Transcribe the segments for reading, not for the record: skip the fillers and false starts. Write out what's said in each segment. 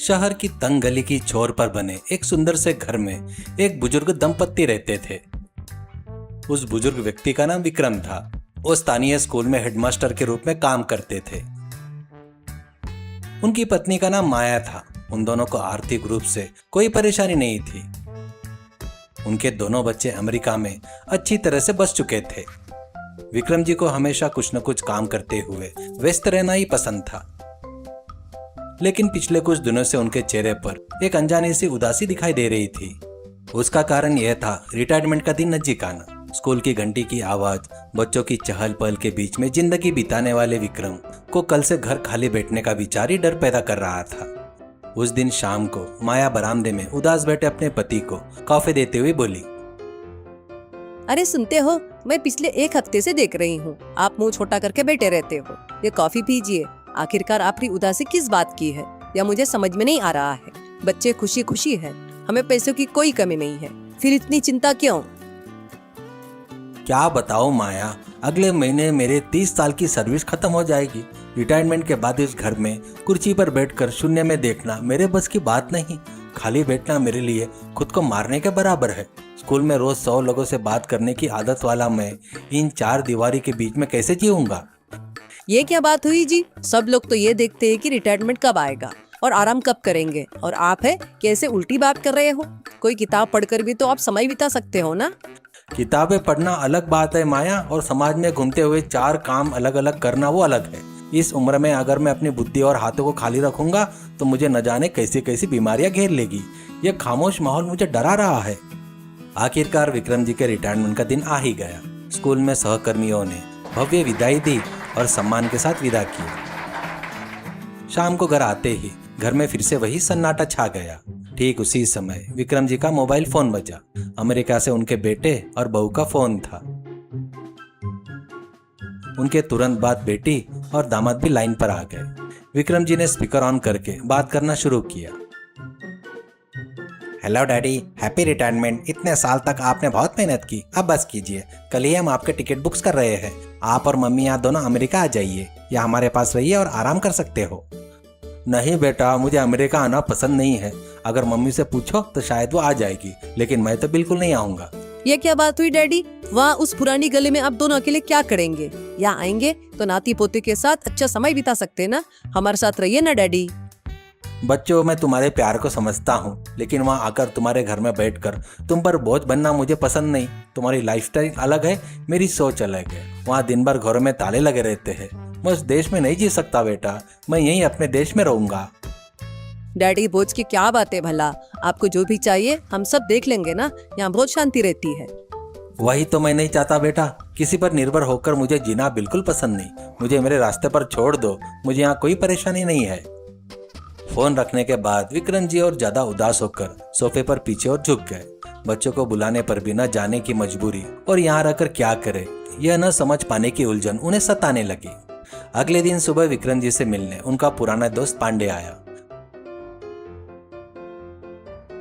शहर की तंग गली की छोर पर बने एक सुंदर से घर में एक बुजुर्ग दंपत्ति रहते थे। उस बुजुर्ग व्यक्ति का नाम विक्रम था। वो स्थानीय स्कूल में हेडमास्टर के रूप में काम करते थे। उनकी पत्नी का नाम माया था। उन दोनों को आर्थिक रूप से कोई परेशानी नहीं थी। उनके दोनों बच्चे अमेरिका में अच्छी तरह से बस चुके थे। विक्रम जी को हमेशा कुछ न कुछ काम करते हुए व्यस्त रहना ही पसंद था। लेकिन पिछले कुछ दिनों से उनके चेहरे पर एक अनजानी सी उदासी दिखाई दे रही थी। उसका कारण यह था रिटायरमेंट का दिन नजदीक आना। स्कूल की घंटी की आवाज, बच्चों की चहल पहल के बीच में जिंदगी बिताने वाले विक्रम को कल से घर खाली बैठने का विचार ही डर पैदा कर रहा था। उस दिन शाम को माया बरामदे में उदास बैठे अपने पति को कॉफी देते हुए बोली, अरे सुनते हो, मैं पिछले एक हफ्ते से देख रही हूँ आप मुंह छोटा करके बैठे रहते हो। ये कॉफी पीजिए। आखिरकार आपकी उदासी किस बात की है या मुझे समझ में नहीं आ रहा है। बच्चे खुशी खुशी हैं, हमें पैसों की कोई कमी नहीं है, फिर इतनी चिंता क्यों? क्या बताओ माया, अगले महीने मेरे 30 साल की सर्विस खत्म हो जाएगी। रिटायरमेंट के बाद इस घर में कुर्सी पर बैठकर शून्य में देखना मेरे बस की बात नहीं। खाली बैठना मेरे लिए खुद को मारने के बराबर है। स्कूल में रोज 100 लोगों से बात करने की आदत वाला मैं इन 4 दीवारी के बीच में कैसे जीऊंगा? ये क्या बात हुई जी? सब लोग तो ये देखते हैं कि रिटायरमेंट कब आएगा और आराम कब करेंगे, और आप है कैसे उल्टी बात कर रहे हो? कोई किताब पढ़कर भी तो आप समय बिता सकते हो ना। किताबें पढ़ना अलग बात है माया, और समाज में घूमते हुए 4 काम अलग अलग करना वो अलग है। इस उम्र में अगर मैं अपनी बुद्धि और हाथों को खाली रखूंगा तो मुझे न जाने कैसी कैसी बीमारियां घेर लेगी। यह खामोश माहौल मुझे डरा रहा है। आखिरकार विक्रम जी के रिटायरमेंट का दिन आ ही गया। स्कूल में सहकर्मियों ने भव्य विदाई दी और सम्मान के साथ विदा किया। शाम को घर आते ही घर में फिर से वही सन्नाटा छा गया। ठीक उसी समय विक्रम जी का मोबाइल फोन बजा। अमेरिका से उनके बेटे और बहू का फोन था। उनके तुरंत बाद बेटी और दामाद भी लाइन पर आ गए। विक्रम जी ने स्पीकर ऑन करके बात करना शुरू किया। Hello daddy, happy retirement. इतने साल तक आपने बहुत मेहनत की, अब बस कीजिए। कल ही हम आपके टिकट बुक्स कर रहे हैं। आप और मम्मी यहाँ दोनों अमेरिका आ जाइए या हमारे पास रहिए और आराम कर सकते हो। नहीं बेटा, मुझे अमेरिका आना पसंद नहीं है। अगर मम्मी से पूछो तो शायद वो आ जाएगी, लेकिन मैं तो बिल्कुल नहीं आऊंगा। ये क्या बात हुई डैडी? वहाँ उस पुरानी गली में आप दोनों अकेले क्या करेंगे? यहाँ आएंगे तो नाती पोते के साथ अच्छा समय बिता सकते ना। हमारे साथ रहिए ना डैडी। बच्चों, मैं तुम्हारे प्यार को समझता हूँ, लेकिन वहाँ आकर तुम्हारे घर में बैठकर तुम पर बोझ बनना मुझे पसंद नहीं। तुम्हारी लाइफस्टाइल अलग है, मेरी सोच अलग है। वहाँ दिन भर घरों में ताले लगे रहते हैं। मैं उस देश में नहीं जी सकता बेटा, मैं यहीं अपने देश में रहूंगा। डैडी, बोझ की क्या बात है भला? आपको जो भी चाहिए हम सब देख लेंगे ना। यहाँ बहुत शांति रहती है। वही तो मैं नहीं चाहता बेटा। किसी पर निर्भर होकर मुझे जीना बिल्कुल पसंद नहीं। मुझे मेरे रास्ते पर छोड़ दो, मुझे यहाँ कोई परेशानी नहीं है। फोन रखने के बाद विक्रम जी और ज्यादा उदास होकर सोफे पर पीछे और झुक गए। बच्चों को बुलाने पर भी न जाने की मजबूरी और यहाँ रहकर क्या करे, यह न समझ पाने की उलझन उन्हें सताने लगी। अगले दिन सुबह विक्रम जी से मिलने उनका पुराना दोस्त पांडे आया।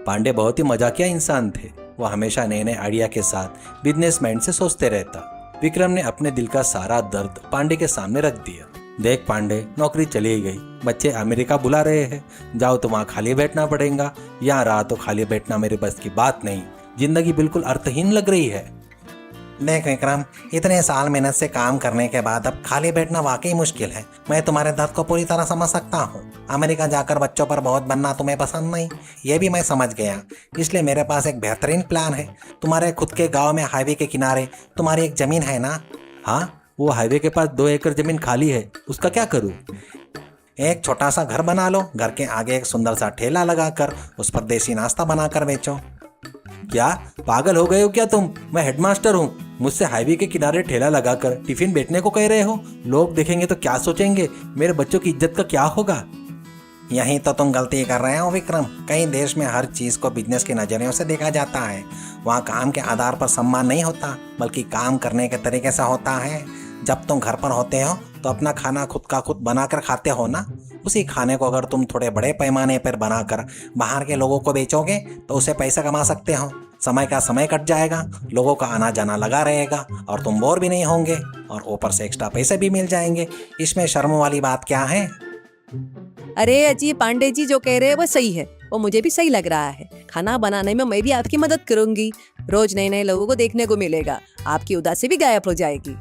पांडे बहुत ही मजाकिया इंसान थे। वो हमेशा नए नए आइडिया के साथ बिजनेस माइंड से सोचते रहता। विक्रम ने अपने दिल का सारा दर्द पांडे के सामने रख दिया। देख पांडे, नौकरी चली गई, बच्चे अमेरिका बुला रहे हैं, जाओ तो वहाँ खाली बैठना पड़ेगा। यहाँ रहा तो खाली बैठना मेरे बस की बात नहीं। जिंदगी बिल्कुल अर्थहीन लग रही है। देख विक्रम, इतने साल मेहनत से काम करने के बाद अब खाली बैठना वाकई मुश्किल है। मैं तुम्हारे दर्द को पूरी तरह समझ सकता हूँ। अमेरिका जाकर बच्चों पर बोझ बनना तुम्हें पसंद नहीं, ये भी मैं समझ गया। इसलिए मेरे पास एक बेहतरीन प्लान है। तुम्हारे खुद के गाँव में हाईवे के किनारे तुम्हारी एक जमीन है ना? हाँ, वो हाईवे के पास 2 एकड़ जमीन खाली है, उसका क्या करूँ? एक छोटा सा घर बना लो। घर के आगे एक सुंदर सा ठेला लगाकर उस पर देसी नाश्ता बनाकर बेचो। क्या पागल हो गए हो क्या तुम? मैं हेडमास्टर हूँ, मुझसे हाईवे के किनारे ठेला लगाकर टिफिन बेचने को कह रहे हो? लोग देखेंगे तो क्या सोचेंगे? मेरे बच्चों की इज्जत का क्या होगा? यही तो तुम गलती कर रहे हो विक्रम। कई देश में हर चीज को बिजनेस के नजरियों से देखा जाता है। वहाँ काम के आधार पर सम्मान नहीं होता, बल्कि काम करने के तरीके से होता है। जब तुम घर पर होते हो तो अपना खाना खुद का खुद बनाकर खाते हो ना। उसी खाने को अगर तुम थोड़े बड़े पैमाने पर बनाकर बाहर के लोगों को बेचोगे तो उससे पैसा कमा सकते हो। समय का समय कट जाएगा, लोगों का आना जाना लगा रहेगा और तुम बोर भी नहीं होंगे, और ऊपर से एक्स्ट्रा पैसे भी मिल जाएंगे। इसमें शर्म वाली बात क्या है? अरे अजी पांडे जी जो कह रहे हैं वो सही है, वो मुझे भी सही लग रहा है। खाना बनाने में मैं भी आपकी मदद करूंगी। रोज नए नए लोगों को देखने को मिलेगा, आपकी उदासी भी गायब हो जाएगी।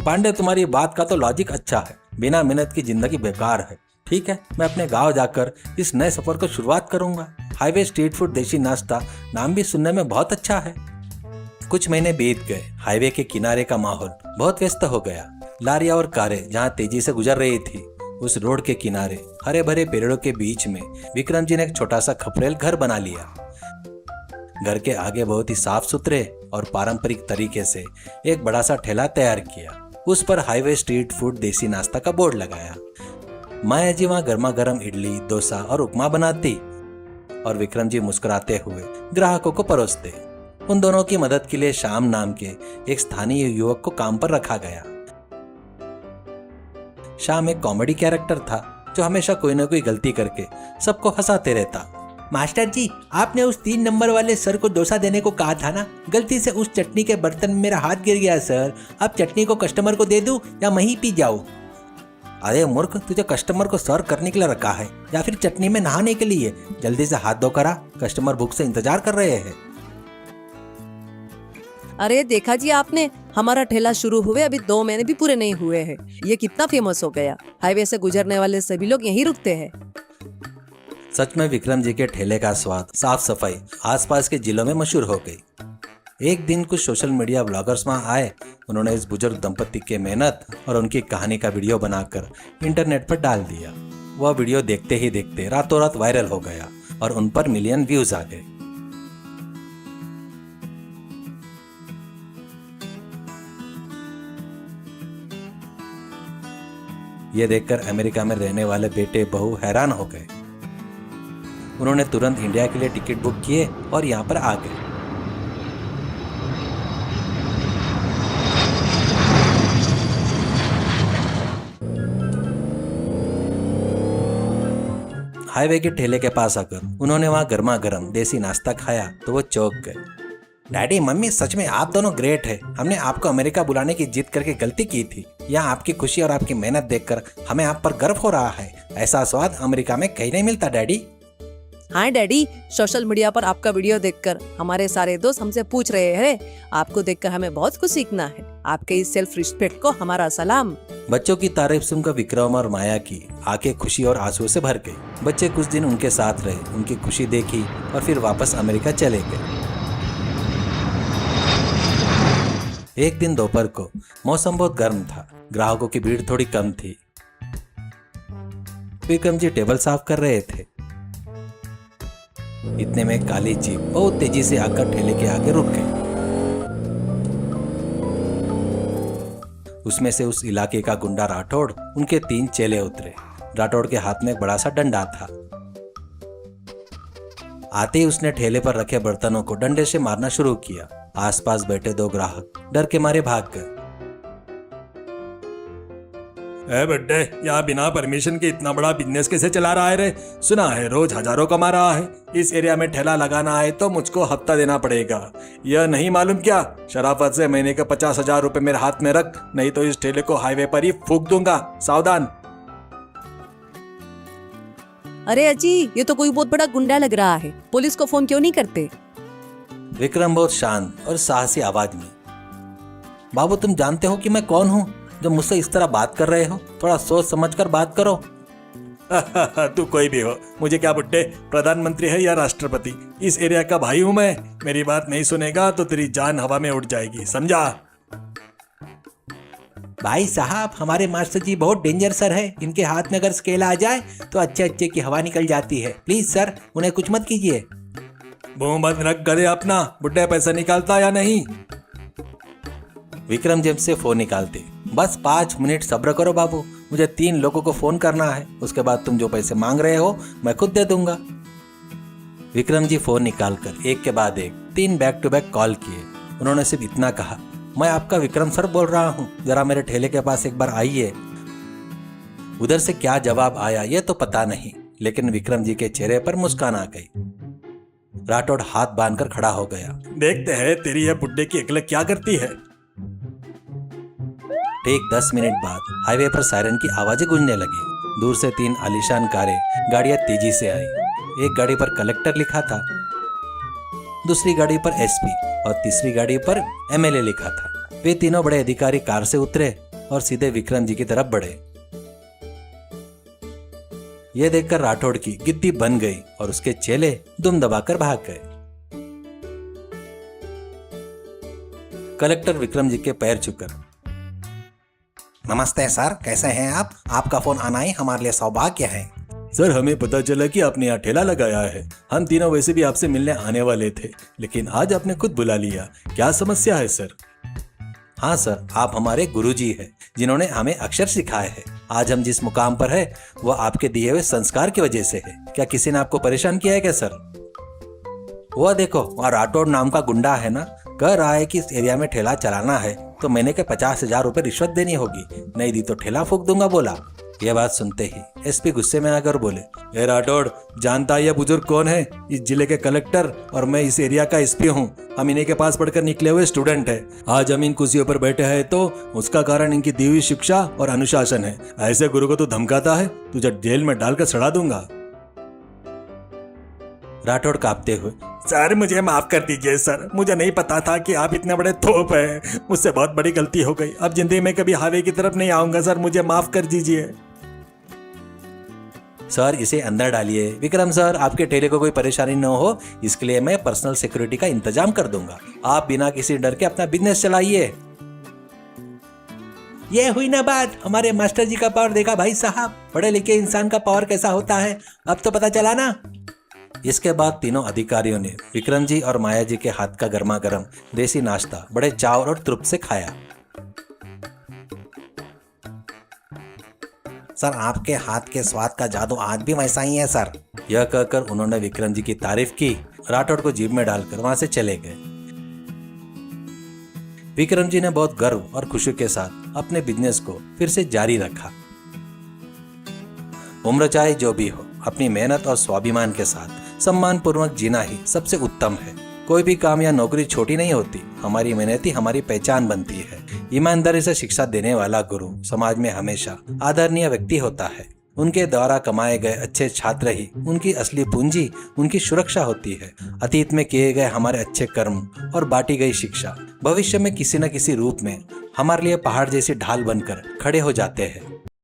पांडे, तुम्हारी बात का तो लॉजिक अच्छा है। बिना मेहनत की जिंदगी बेकार है। ठीक है, मैं अपने गांव जाकर इस नए सफर को शुरुआत करूंगा। हाईवे स्ट्रीट फूड देसी नाश्ता नाम भी सुनने में बहुत अच्छा है। कुछ महीने बीत गए। हाईवे के किनारे का माहौल बहुत व्यस्त हो गया। लारियां और कारें जहां तेजी से गुजर रही थी, उस रोड के किनारे हरे भरे पेड़ों के बीच में विक्रम जी ने एक छोटा सा खपरेल घर बना लिया। घर के आगे बहुत ही साफ सुथरे और पारंपरिक तरीके से एक बड़ा सा ठेला तैयार किया। उस पर हाईवे स्ट्रीट फूड देसी नाश्ता का बोर्ड लगाया। माया जी वहां गर्मा गर्म इडली, डोसा और उपमा बनाती और विक्रम जी मुस्कुराते हुए ग्राहकों को परोसते। उन दोनों की मदद के लिए श्याम नाम के एक स्थानीय युवक को काम पर रखा गया। श्याम एक कॉमेडी कैरेक्टर था जो हमेशा कोई न कोई गलती करके सबको हंसाते रहता। मास्टर जी, आपने उस 3 नंबर वाले सर को डोसा देने को कहा था ना, गलती से उस चटनी के बर्तन में मेरा हाथ गिर गया सर। अब चटनी को कस्टमर को दे दूं या मैं ही पी जाऊं? अरे मूर्ख, तुझे कस्टमर को सर्व करने के लिए रखा है या फिर चटनी में नहाने के लिए? जल्दी से हाथ धो कर आ, कस्टमर भूख से इंतजार कर रहे हैं। अरे देखा जी आपने, हमारा ठेला शुरू हुए अभी 2 महीने भी पूरे नहीं हुए हैं, ये कितना फेमस हो गया। हाईवे से गुजरने वाले सभी लोग यहीं रुकते हैं। सच में विक्रम जी के ठेले का स्वाद, साफ सफाई आसपास के जिलों में मशहूर हो गई। एक दिन कुछ सोशल मीडिया ब्लॉगर्स वहां आए। उन्होंने इस बुजुर्ग दंपति के मेहनत और उनकी कहानी का वीडियो बनाकर इंटरनेट पर डाल दिया। वह वीडियो देखते ही देखते रातों रात वायरल हो गया और उन पर मिलियन व्यूज आ गए। ये देखकर अमेरिका में रहने वाले बेटे बहू हैरान हो गए। उन्होंने तुरंत इंडिया के लिए टिकट बुक किए और यहाँ पर आ गए। हाईवे के ठेले के पास आकर उन्होंने वहां गर्मा गर्म देसी नाश्ता खाया तो वो चौंक गए। डैडी, मम्मी, सच में आप दोनों ग्रेट है। हमने आपको अमेरिका बुलाने की जिद करके गलती की थी। यहाँ आपकी खुशी और आपकी मेहनत देखकर हमें आप पर गर्व हो रहा है। ऐसा स्वाद अमेरिका में कहीं नहीं मिलता डैडी। हाँ डैडी, सोशल मीडिया पर आपका वीडियो देखकर हमारे सारे दोस्त हमसे पूछ रहे हैं। आपको देखकर हमें बहुत कुछ सीखना है। आपके इस सेल्फ रिस्पेक्ट को हमारा सलाम। बच्चों की तारीफ सुनकर विक्रम और माया की आंखें खुशी और आंसुओं से भर गई। बच्चे कुछ दिन उनके साथ रहे, उनकी खुशी देखी और फिर वापस अमेरिका चले गए। एक दिन दोपहर को मौसम बहुत गर्म था। ग्राहकों की भीड़ थोड़ी कम थी। विक्रम जी टेबल साफ कर रहे थे। इतने में काली जीप बहुत तेजी से आकर ठेले के आगे रुक गई। उसमें से उस इलाके का गुंडा राठौड़, उनके 3 चेले उतरे। राठौड़ के हाथ में एक बड़ा सा डंडा था। आते ही उसने ठेले पर रखे बर्तनों को डंडे से मारना शुरू किया। आसपास बैठे 2 ग्राहक डर के मारे भाग गए। ए बड्डे, यहाँ बिना परमिशन के इतना बड़ा बिजनेस कैसे चला रहा है रे? सुना है रोज हजारों कमा रहा है। इस एरिया में ठेला लगाना है तो मुझको हफ्ता देना पड़ेगा। यह नहीं मालूम क्या? शराफत से महीने के 50,000 रुपए मेरे हाथ में रख, नहीं तो इस ठेले को हाईवे पर ही फूंक दूंगा। सावधान। अरे अजी, ये तो कोई बहुत बड़ा गुंडा लग रहा है। पुलिस को फोन क्यों नहीं करते? विक्रम बहुत शांत और साहसी आवाज में, बाबू तुम जानते हो कि मैं कौन हूँ जो मुझसे इस तरह बात कर रहे हो? थोड़ा सोच समझ कर बात करो। तू कोई भी हो, मुझे क्या बुड्ढे, प्रधानमंत्री है या राष्ट्रपति? इस एरिया का भाई हूं मैं। मेरी बात नहीं सुनेगा तो तेरी जान हवा में उड़ जाएगी, समझा? भाई साहब, हमारे मास्टर जी बहुत डेंजर सर है। इनके हाथ में अगर स्केल आ जाए तो अच्छे अच्छे की हवा निकल जाती है। प्लीज सर, उन्हें कुछ मत कीजिए। मुंह बंद रख गधे अपना। बुड्ढे पैसा निकालता या नहीं? विक्रम जेब से फोन निकालते। बस 5 मिनट सब्र करो बाबू, मुझे 3 लोगों को फोन करना है। उसके बाद तुम जो पैसे मांग रहे हो मैं खुद दे दूंगा। विक्रम जी फोन निकालकर एक के बाद एक 3 बैक टू बैक कॉल किए। उन्होंने सिर्फ इतना कहा, मैं आपका विक्रम सर बोल रहा हूँ, जरा मेरे ठेले के पास एक बार आइए। उधर से क्या जवाब आया ये तो पता नहीं, लेकिन विक्रम जी के चेहरे पर मुस्कान आ गई। राठौड़ हाथ बांधकर खड़ा हो गया। देखते हैं तेरी यह बुड्ढे की अकल क्या करती है। ठीक 10 मिनट बाद हाईवे पर सायरन की आवाजें गूंजने लगी। दूर से 3 आलीशान कारें गाड़ियां तेजी से आई। एक गाड़ी पर कलेक्टर लिखा था, दूसरी गाड़ी पर एसपी और तीसरी गाड़ी पर एमएलए लिखा था। वे तीनों बड़े अधिकारी कार से उतरे और सीधे विक्रम जी की तरफ बढ़े। यह देखकर राठौड़ की गिद्दी बन गई और उसके चेले दुम दबाकर भाग गए। कलेक्टर विक्रम जी के पैर छूकर, नमस्ते सर, कैसे हैं आप? आपका फोन आना ही हमारे लिए सौभाग्य है। सर, हमें पता चला कि आपने यहाँ ठेला लगाया है। हम तीनों वैसे भी आपसे मिलने आने वाले थे, लेकिन आज आपने खुद बुला लिया। क्या समस्या है सर? हाँ सर, आप हमारे गुरुजी हैं जिन्होंने हमें अक्षर सिखाए हैं। आज हम जिस मुकाम पर है वो आपके दिए हुए संस्कार की वजह से है। क्या किसी ने आपको परेशान किया है क्या सर? वो देखो, वहाँ राठौड़ नाम का गुंडा है ना, कह रहा है कि इस एरिया में ठेला चलाना है तो मैंने के 50,000 रुपए रिश्वत देनी होगी, नहीं दी तो ठेला फूंक दूंगा बोला। यह बात सुनते ही एसपी गुस्से में आकर बोले, ए राठौड़, जानता है यह बुजुर्ग कौन है? इस जिले के कलेक्टर और मैं इस एरिया का एसपी हूँ। हम इन्हीं के पास पढ़कर निकले हुए स्टूडेंट हैं। आज हम इन कुर्सियों पर बैठे हैं तो उसका कारण इनकी दी हुई शिक्षा और अनुशासन है। ऐसे गुरु को तू धमकाता है, तुझे जेल में डालकर सड़ा दूंगा। राठौड़ कांपते हुए, सर, मुझे माफ कर दीजिए सर, मुझे नहीं पता था कि आप इतने बड़े तोप हैं। मुझसे बहुत बड़ी गलती हो गई। अब जिंदगी में कभी हाईवे की तरफ नहीं आऊंगा सर, मुझे माफ कर दीजिए। सर इसे अंदर डालिए। विक्रम सर, आपके ठेले को कोई परेशानी न हो इसके लिए मैं पर्सनल सिक्योरिटी का इंतजाम कर दूंगा। आप बिना किसी डर के अपना बिजनेस चलाइए। ये हुई ना बात, हमारे मास्टर जी का पावर देखा भाई साहब, पढ़े लिखे इंसान का पावर कैसा होता है, अब तो पता चला ना। इसके बाद तीनों अधिकारियों ने विक्रम जी और माया जी के हाथ का गर्मा गर्म देसी नाश्ता बड़े चाव और तृप्त से खाया। सर, आपके हाथ के स्वाद का जादू आज भी वैसा ही है सर। यह कहकर उन्होंने विक्रम जी की तारीफ की, राठौड़ को जीभ में डालकर वहां से चले गए। विक्रम जी ने बहुत गर्व और खुशी के साथ अपने बिजनेस को फिर से जारी रखा। उम्र चाहे जो भी हो, अपनी मेहनत और स्वाभिमान के साथ सम्मान पूर्वक जीना ही सबसे उत्तम है। कोई भी काम या नौकरी छोटी नहीं होती। हमारी मेहनत ही हमारी पहचान बनती है। ईमानदारी से शिक्षा देने वाला गुरु समाज में हमेशा आदरणीय व्यक्ति होता है। उनके द्वारा कमाए गए अच्छे छात्र ही उनकी असली पूंजी, उनकी सुरक्षा होती है। अतीत में किए गए हमारे अच्छे कर्म और बांटी गई शिक्षा भविष्य में किसी न किसी रूप में हमारे लिए पहाड़ जैसी ढाल बनकर खड़े हो जाते हैं।